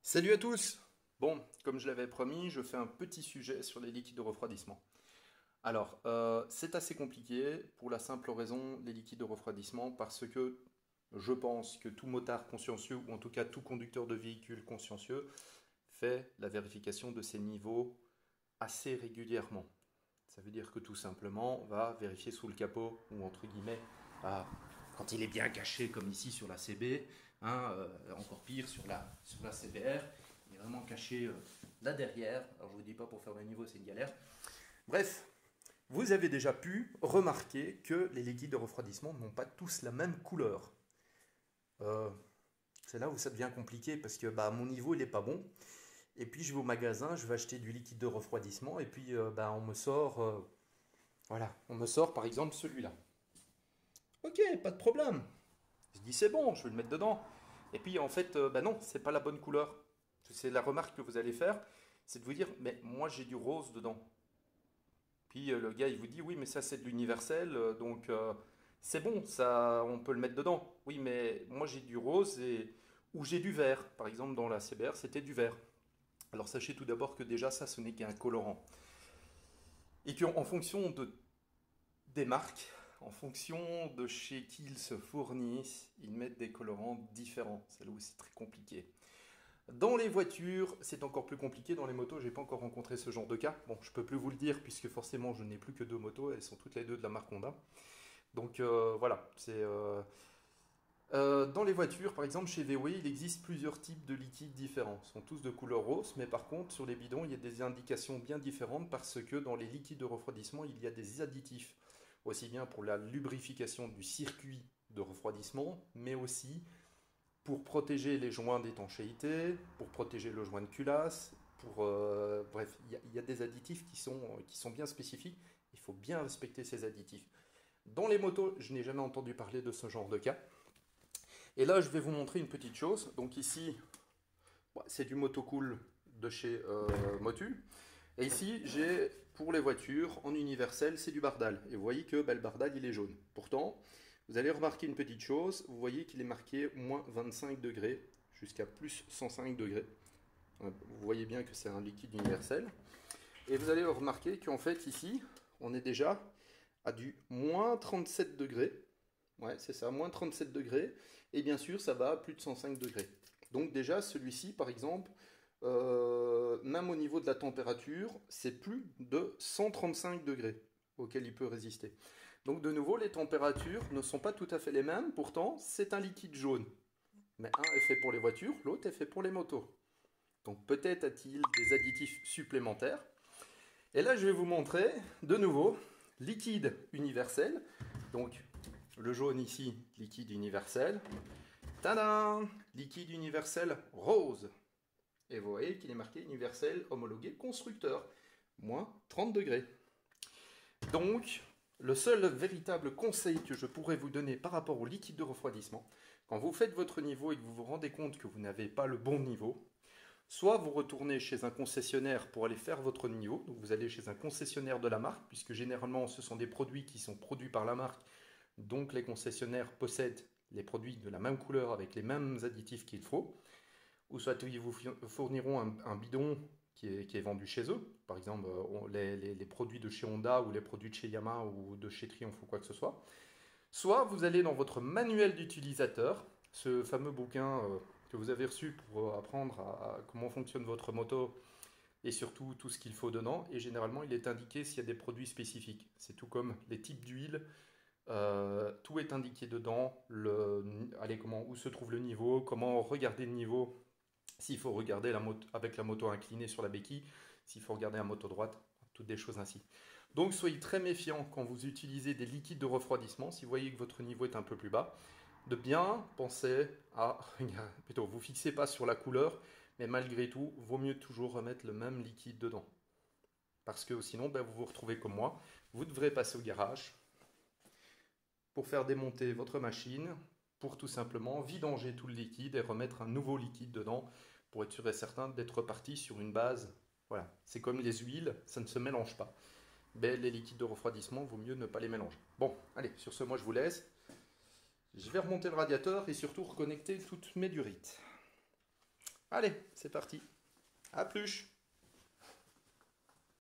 Salut à tous! Bon, comme je l'avais promis, je fais un petit sujet sur les liquides de refroidissement. Alors, c'est assez compliqué pour la simple raison, les liquides de refroidissement, parce que je pense que tout motard consciencieux, ou en tout cas tout conducteur de véhicule consciencieux, fait la vérification de ces niveaux assez régulièrement. Ça veut dire que tout simplement, on va vérifier sous le capot, ou entre guillemets, ah, quand il est bien caché, comme ici sur la CB, hein, encore pire sur la CBR, il est vraiment caché là derrière. Alors je vous dis pas pour faire le niveau, c'est une galère. Bref, vous avez déjà pu remarquer que les liquides de refroidissement n'ont pas tous la même couleur. Euh, c'est là où ça devient compliqué parce que bah, mon niveau il est pas bon. Et puis je vais au magasin, je vais acheter du liquide de refroidissement et puis bah, on me sort, voilà, on me sort par exemple celui-là. Ok, pas de problème. Je dis c'est bon, je vais le mettre dedans. Et puis en fait, bah non, c'est pas la bonne couleur. C'est la remarque que vous allez faire, c'est de vous dire, mais moi j'ai du rose dedans. Puis le gars il vous dit, oui, mais ça c'est de l'universel, donc c'est bon, ça on peut le mettre dedans. Oui, mais moi j'ai du rose et ou j'ai du vert. Par exemple dans la CBR c'était du vert. Alors sachez tout d'abord que déjà ça ce n'est qu'un colorant. Et qu'en fonction des marques, en fonction de chez qui ils se fournissent, ils mettent des colorants différents. C'est là où c'est très compliqué. Dans les voitures, c'est encore plus compliqué. Dans les motos, j'ai pas encore rencontré ce genre de cas. Bon, je peux plus vous le dire puisque forcément, je n'ai plus que deux motos. Elles sont toutes les deux de la marque Honda. Donc voilà, dans les voitures, par exemple, chez VW, il existe plusieurs types de liquides différents. Ils sont tous de couleur rose, mais par contre, sur les bidons, il y a des indications bien différentes parce que dans les liquides de refroidissement, il y a des additifs, aussi bien pour la lubrification du circuit de refroidissement, mais aussi pour protéger les joints d'étanchéité, pour protéger le joint de culasse, bref, il y a des additifs qui sont bien spécifiques. Il faut bien respecter ces additifs. Dans les motos, je n'ai jamais entendu parler de ce genre de cas. Et là, je vais vous montrer une petite chose. Donc ici, c'est du Motocool de chez Motul. Et ici, j'ai pour les voitures en universel, c'est du Bardal. Et vous voyez que le Bardal, il est jaune. Pourtant, vous allez remarquer une petite chose. Vous voyez qu'il est marqué moins 25 degrés jusqu'à plus 105 degrés. Vous voyez bien que c'est un liquide universel. Et vous allez remarquer qu'en fait, ici, on est déjà à du moins 37 degrés. Ouais, c'est ça, moins 37 degrés. Et bien sûr, ça va à plus de 105 degrés. Donc déjà, celui-ci, par exemple, même au niveau de la température, c'est plus de 135 degrés auquel il peut résister. Donc de nouveau, les températures ne sont pas tout à fait les mêmes. Pourtant, c'est un liquide jaune. Mais un est fait pour les voitures, l'autre est fait pour les motos. Donc peut-être a-t-il des additifs supplémentaires. Et là, je vais vous montrer de nouveau liquide universel. Donc le jaune ici, liquide universel. Tadam! Liquide universel rose. Et vous voyez qu'il est marqué universel homologué constructeur. Moins 30 degrés. Donc, le seul véritable conseil que je pourrais vous donner par rapport au liquide de refroidissement, quand vous faites votre niveau et que vous vous rendez compte que vous n'avez pas le bon niveau, soit vous retournez chez un concessionnaire pour aller faire votre niveau, donc vous allez chez un concessionnaire de la marque, puisque généralement ce sont des produits qui sont produits par la marque, donc les concessionnaires possèdent les produits de la même couleur avec les mêmes additifs qu'il faut, ou soit ils vous fourniront un bidon qui est vendu chez eux, par exemple les produits de chez Honda ou les produits de chez Yamaha ou de chez Triumph ou quoi que ce soit. Soit vous allez dans votre manuel d'utilisateur, ce fameux bouquin que vous avez reçu pour apprendre à comment fonctionne votre moto et surtout tout ce qu'il faut dedans. Et généralement, il est indiqué s'il y a des produits spécifiques. C'est tout comme les types d'huile. Tout est indiqué dedans. Allez, où se trouve le niveau, comment regarder le niveau, s'il faut regarder avec la moto inclinée sur la béquille, s'il faut regarder la moto droite, toutes des choses ainsi. Donc soyez très méfiants quand vous utilisez des liquides de refroidissement, si vous voyez que votre niveau est un peu plus bas, de bien penser à, plutôt, vous fixez pas sur la couleur, mais malgré tout, vaut mieux toujours remettre le même liquide dedans. Parce que sinon, vous vous retrouvez comme moi, vous devrez passer au garage pour faire démonter votre machine, pour tout simplement vidanger tout le liquide et remettre un nouveau liquide dedans, pour être sûr et certain d'être reparti sur une base. Voilà, c'est comme les huiles, ça ne se mélange pas. Mais les liquides de refroidissement, vaut mieux ne pas les mélanger. Bon, allez, sur ce, moi je vous laisse. Je vais remonter le radiateur et surtout reconnecter toutes mes durites. Allez, c'est parti. À plus.